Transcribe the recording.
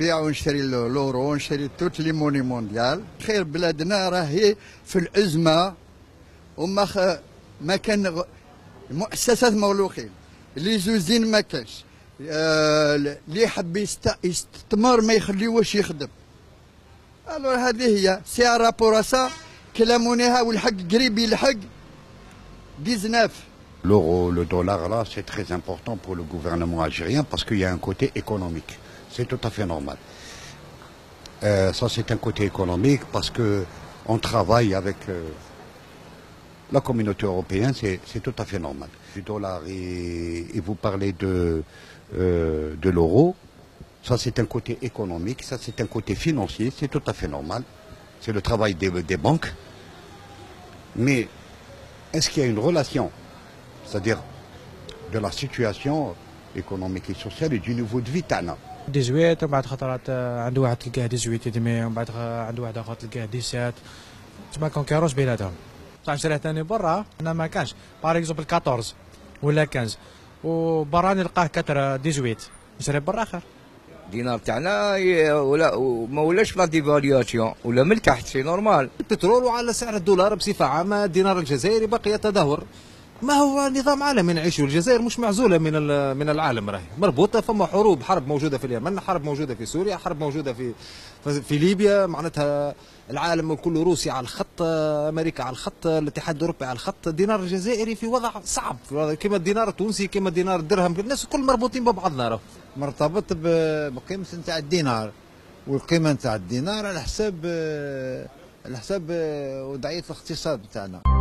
نبيع ونشري لورو ونشري توت لي موني مونديال. خير بلادنا راهي في الأزمة وما ما كان مؤسسات مغلوقين، لي زوزين ما كانش، اللي يحب يستثمر ما يخليوش يخدم. الوغ هذه هي سي رابور سا كلامونيها والحق قريب يلحق 19. L'euro, le dollar, là, c'est très important pour le gouvernement algérien parce qu'il y a un côté économique. C'est tout à fait normal. Ça, c'est un côté économique parce qu'on travaille avec la communauté européenne, c'est tout à fait normal. Du dollar et vous parlez de l'euro, ça, c'est un côté économique, ça, c'est un côté financier, c'est tout à fait normal. C'est le travail des banques. Mais est-ce qu'il y a une relation, c'est-à-dire de la situation économique et sociale et du niveau de vie تاعنا؟ 18 ومن بعد خطرات عنده واحد تلقاه 18 ودمي ومن بعد عنده واحد اخر تلقاه 17 ما كونكيروش بيناتهم. بصح نشريه ثاني برا هنا ما كانش باغ اكزومبل 14 ولا 15 وبرا نلقاه 18 نشري برا اخر. الدينار تاعنا ولا ما ولاش لا ديفالياسيون ولا من تحت سي نورمال. البترول وعلى سعر الدولار بصفه عامه الدينار الجزائري بقي يتدهور. ما هو نظام عالمي نعيشه، الجزائر مش معزوله من العالم، راهي مربوطه، فما حرب موجوده في اليمن، حرب موجوده في سوريا، حرب موجوده في ليبيا، معناتها العالم كله، روسيا على الخط، امريكا على الخط، الاتحاد الاوروبي على الخط. الدينار الجزائري في وضع صعب كما الدينار التونسي كما الدينار الدرهم، الناس الكل مربوطين ببعضنا، راه مرتبط بقيمه نتاع الدينار، والقيمه نتاع الدينار على حساب وضعيه الاقتصاد نتاعنا.